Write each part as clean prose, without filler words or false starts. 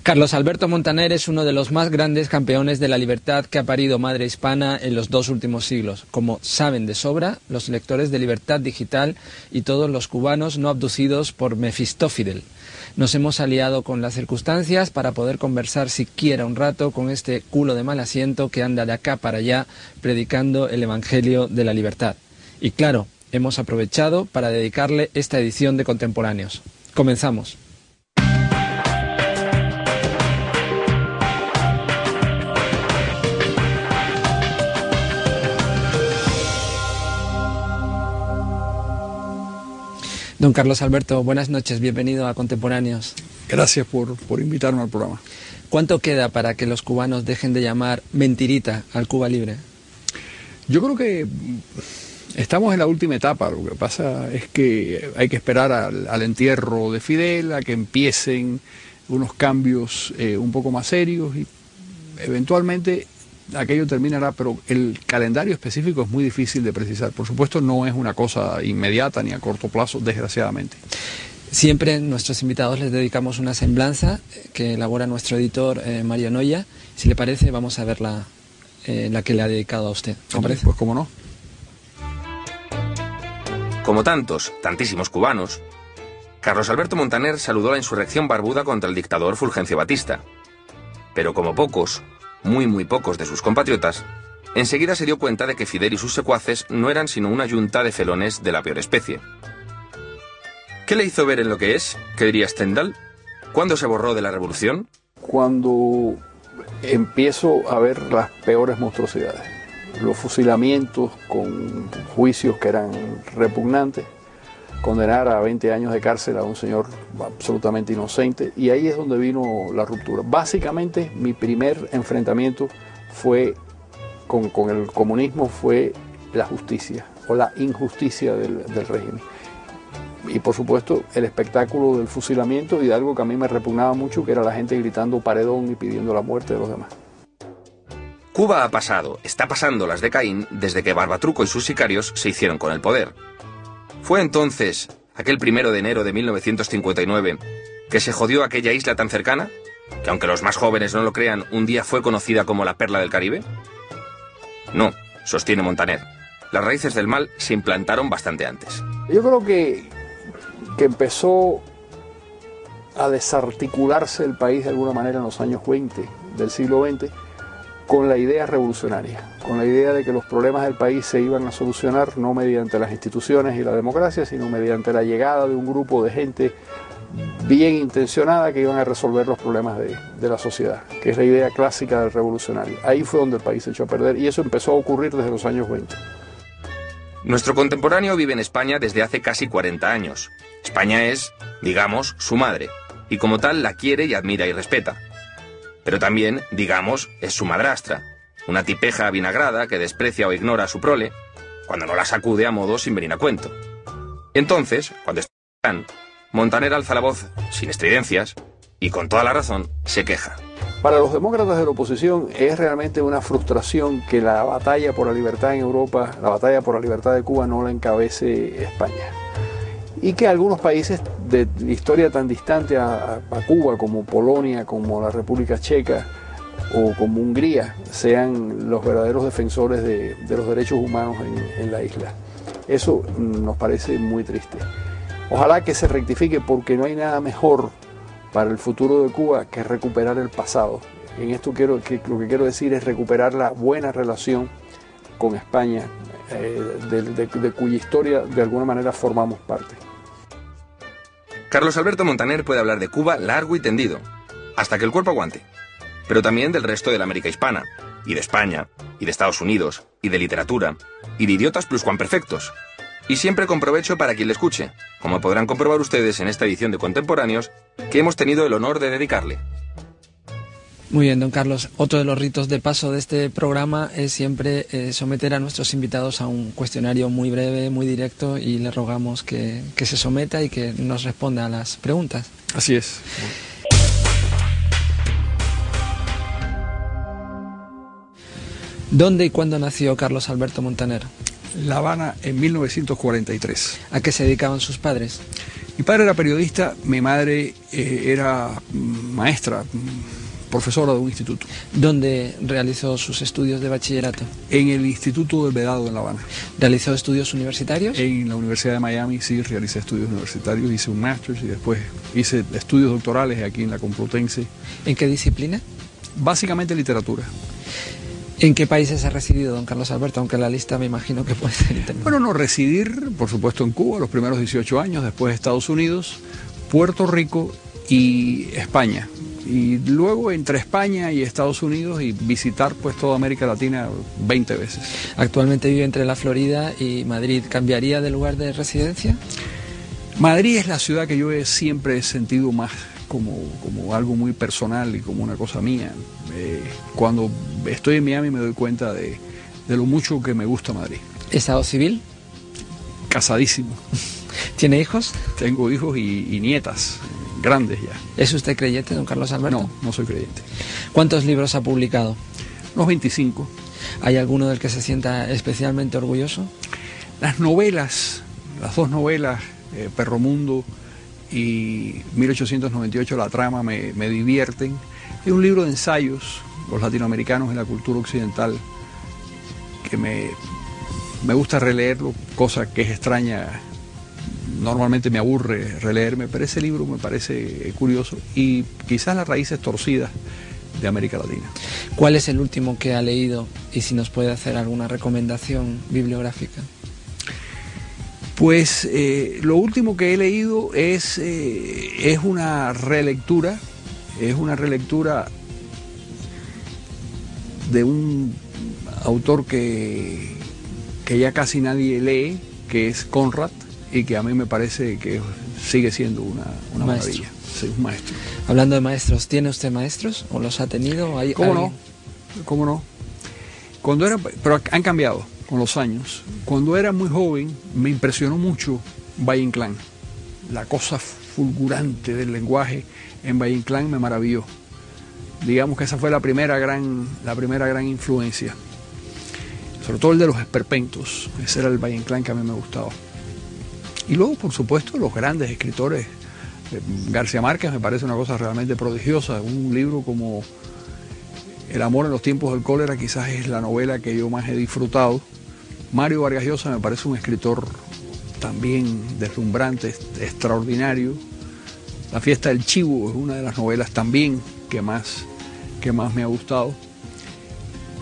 Carlos Alberto Montaner es uno de los más grandes campeones de la libertad que ha parido Madre Hispana en los 2 últimos siglos. Como saben de sobra los lectores de Libertad Digital y todos los cubanos no abducidos por Mefistófidel. Nos hemos aliado con las circunstancias para poder conversar siquiera un rato con este culo de mal asiento que anda de acá para allá predicando el Evangelio de la libertad. Y claro, hemos aprovechado para dedicarle esta edición de Contemporáneos. Comenzamos. Don Carlos Alberto, buenas noches, bienvenido a Contemporáneos. Gracias por invitarme al programa. ¿Cuánto queda para que los cubanos dejen de llamar mentirita al Cuba Libre? Yo creo que estamos en la última etapa. Lo que pasa es que hay que esperar al entierro de Fidel, a que empiecen unos cambios un poco más serios y eventualmente aquello terminará, pero el calendario específico es muy difícil de precisar. Por supuesto, no es una cosa inmediata ni a corto plazo, desgraciadamente. Siempre nuestros invitados les dedicamos una semblanza que elabora nuestro editor Mario Noya. Si le parece, vamos a ver la que le ha dedicado a usted. ¿Le parece? Pues cómo no. Como tantísimos cubanos, Carlos Alberto Montaner saludó la insurrección barbuda contra el dictador Fulgencio Batista. Pero como pocos, muy pocos de sus compatriotas, enseguida se dio cuenta de que Fidel y sus secuaces no eran sino una yunta de felones de la peor especie. ¿Qué le hizo ver en lo que es? ¿Qué diría Stendhal? ¿Cuándo se borró de la revolución? Cuando empiezo a ver las peores monstruosidades, los fusilamientos con juicios que eran repugnantes, condenar a 20 años de cárcel a un señor absolutamente inocente, y ahí es donde vino la ruptura. Básicamente mi primer enfrentamiento fue con el comunismo, fue la justicia o la injusticia del régimen. Y por supuesto el espectáculo del fusilamiento y de algo que a mí me repugnaba mucho, que era la gente gritando paredón y pidiendo la muerte de los demás. Cuba ha pasado, está pasando las de Caín desde que Barbatruco y sus sicarios se hicieron con el poder. Fue entonces, aquel 1 de enero de 1959, que se jodió aquella isla tan cercana, que aunque los más jóvenes no lo crean, un día fue conocida como la perla del Caribe. No, sostiene Montaner, las raíces del mal se implantaron bastante antes. Yo creo que empezó a desarticularse el país de alguna manera en los años 20 del siglo XX, con la idea revolucionaria, con la idea de que los problemas del país se iban a solucionar no mediante las instituciones y la democracia, sino mediante la llegada de un grupo de gente bien intencionada que iban a resolver los problemas de la sociedad, que es la idea clásica del revolucionario. Ahí fue donde el país se echó a perder y eso empezó a ocurrir desde los años 20. Nuestro contemporáneo vive en España desde hace casi 40 años. España es, digamos, su madre, y como tal la quiere y admira y respeta. Pero también, digamos, es su madrastra, una tipeja avinagrada que desprecia o ignora a su prole, cuando no la sacude a modo sin venir a cuento. Y entonces, cuando están, Montaner alza la voz, sin estridencias, y con toda la razón, se queja. Para los demócratas de la oposición es realmente una frustración que la batalla por la libertad en Europa, la batalla por la libertad de Cuba, no la encabece España. Y que algunos países de historia tan distante a Cuba, como Polonia, como la República Checa o como Hungría, sean los verdaderos defensores de los derechos humanos en la isla. Eso nos parece muy triste. Ojalá que se rectifique, porque no hay nada mejor para el futuro de Cuba que recuperar el pasado. En esto lo que quiero decir es recuperar la buena relación con España, de cuya historia de alguna manera formamos parte. Carlos Alberto Montaner puede hablar de Cuba largo y tendido, hasta que el cuerpo aguante, pero también del resto de la América hispana, y de España, y de Estados Unidos, y de literatura, y de idiotas pluscuamperfectos, y siempre con provecho para quien le escuche, como podrán comprobar ustedes en esta edición de Contemporáneos que hemos tenido el honor de dedicarle. Muy bien, don Carlos. Otro de los ritos de paso de este programa es siempre someter a nuestros invitados a un cuestionario muy breve, muy directo, y le rogamos que se someta y que nos responda a las preguntas. Así es. ¿Dónde y cuándo nació Carlos Alberto Montaner? La Habana en 1943. ¿A qué se dedicaban sus padres? Mi padre era periodista, mi madre era maestra, profesora de un instituto. ¿Dónde realizó sus estudios de bachillerato? En el Instituto del Vedado en La Habana. ¿Realizó estudios universitarios? En la Universidad de Miami sí realicé estudios universitarios, hice un máster y después hice estudios doctorales aquí en la Complutense. ¿En qué disciplina? Básicamente literatura. ¿En qué países ha residido don Carlos Alberto? Aunque la lista me imagino que puede ser interminable. Bueno, no, residir, por supuesto, en Cuba los primeros 18 años, después Estados Unidos, Puerto Rico y España. Y luego entre España y Estados Unidos y visitar pues toda América Latina 20 veces. Actualmente vive entre la Florida y Madrid. ¿Cambiaría de lugar de residencia? Madrid es la ciudad que yo siempre he sentido más como algo muy personal y como una cosa mía. Cuando estoy en Miami me doy cuenta de lo mucho que me gusta Madrid. ¿Estado civil? Casadísimo. ¿Tiene hijos? Tengo hijos y nietas, grandes ya. ¿Es usted creyente, don Carlos Alberto? No, no soy creyente. ¿Cuántos libros ha publicado? Unos 25. ¿Hay alguno del que se sienta especialmente orgulloso? Las novelas, las dos novelas, Perro Mundo y 1898, La Trama, me divierten. Hay un libro de ensayos, Los latinoamericanos en la cultura occidental, que me gusta releerlo, cosa que es extraña. Normalmente me aburre releerme, pero ese libro me parece curioso. Y quizás Las raíces torcidas de América Latina. ¿Cuál es el último que ha leído y si nos puede hacer alguna recomendación bibliográfica? Pues lo último que he leído es una relectura, de un autor que ya casi nadie lee, que es Conrad, y que a mí me parece que sigue siendo una maravilla. Sí, un maestro. Hablando de maestros, ¿tiene usted maestros o los ha tenido? ¿Cómo no? Pero han cambiado con los años. Cuando era muy joven me impresionó mucho Valle Inclán. La cosa fulgurante del lenguaje en Valle Inclán me maravilló. Digamos que esa fue la primera gran influencia. Sobre todo el de los esperpentos. Ese era el Valle Inclán que a mí me gustaba. Y luego, por supuesto, los grandes escritores. García Márquez me parece una cosa realmente prodigiosa. Un libro como El amor en los tiempos del cólera quizás es la novela que yo más he disfrutado. Mario Vargas Llosa me parece un escritor también deslumbrante, extraordinario. La fiesta del chivo es una de las novelas también que más me ha gustado.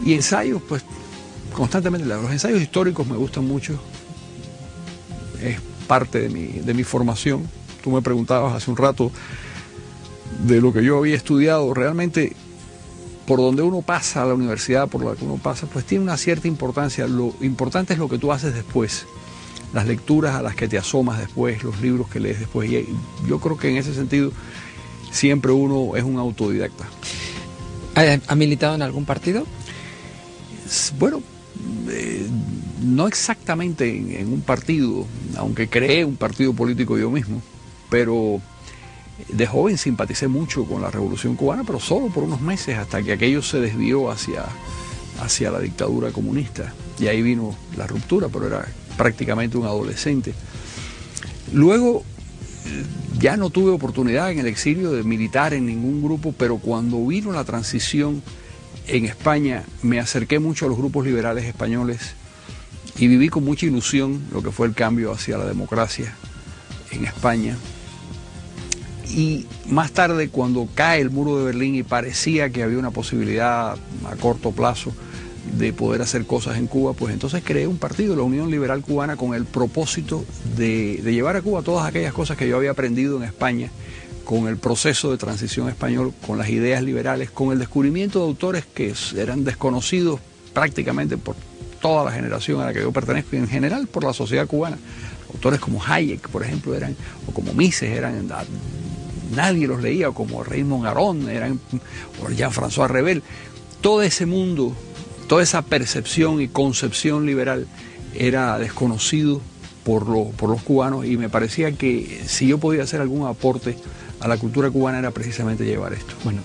Y ensayos, pues constantemente, los ensayos históricos me gustan mucho. Es parte de mi formación. Tú me preguntabas hace un rato de lo que yo había estudiado. Realmente, por donde uno pasa a la universidad, por la que uno pasa, pues tiene una cierta importancia. Lo importante es lo que tú haces después, las lecturas a las que te asomas después, los libros que lees después. Y yo creo que en ese sentido siempre uno es un autodidacta. ¿Ha militado en algún partido? Bueno, no exactamente en un partido, aunque creé un partido político yo mismo, pero de joven simpaticé mucho con la Revolución Cubana, pero solo por unos meses, hasta que aquello se desvió hacia la dictadura comunista. Y ahí vino la ruptura, pero era prácticamente un adolescente. Luego ya no tuve oportunidad en el exilio de militar en ningún grupo, pero cuando vino la transición en España me acerqué mucho a los grupos liberales españoles y viví con mucha ilusión lo que fue el cambio hacia la democracia en España. Y más tarde, cuando cae el muro de Berlín y parecía que había una posibilidad a corto plazo de poder hacer cosas en Cuba, pues entonces creé un partido, la Unión Liberal Cubana, con el propósito de llevar a Cuba todas aquellas cosas que yo había aprendido en España, con el proceso de transición español, con las ideas liberales, con el descubrimiento de autores que eran desconocidos prácticamente por toda la generación a la que yo pertenezco y en general por la sociedad cubana. Autores como Hayek, por ejemplo, o como Mises, nadie los leía, o como Raymond Aron, o Jean-François Revel. Todo ese mundo, toda esa percepción y concepción liberal era desconocido por los cubanos, y me parecía que si yo podía hacer algún aporte a la cultura cubana era precisamente llevar esto. Bueno,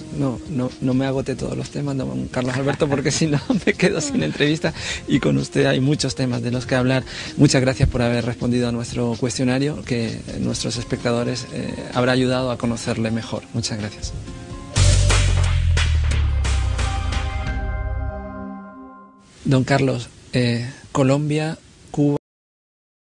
no me agote todos los temas, don Carlos Alberto, porque si no me quedo sin entrevista, y con usted hay muchos temas de los que hablar. Muchas gracias por haber respondido a nuestro cuestionario, que nuestros espectadores habrá ayudado a conocerle mejor. Muchas gracias. Don Carlos, Colombia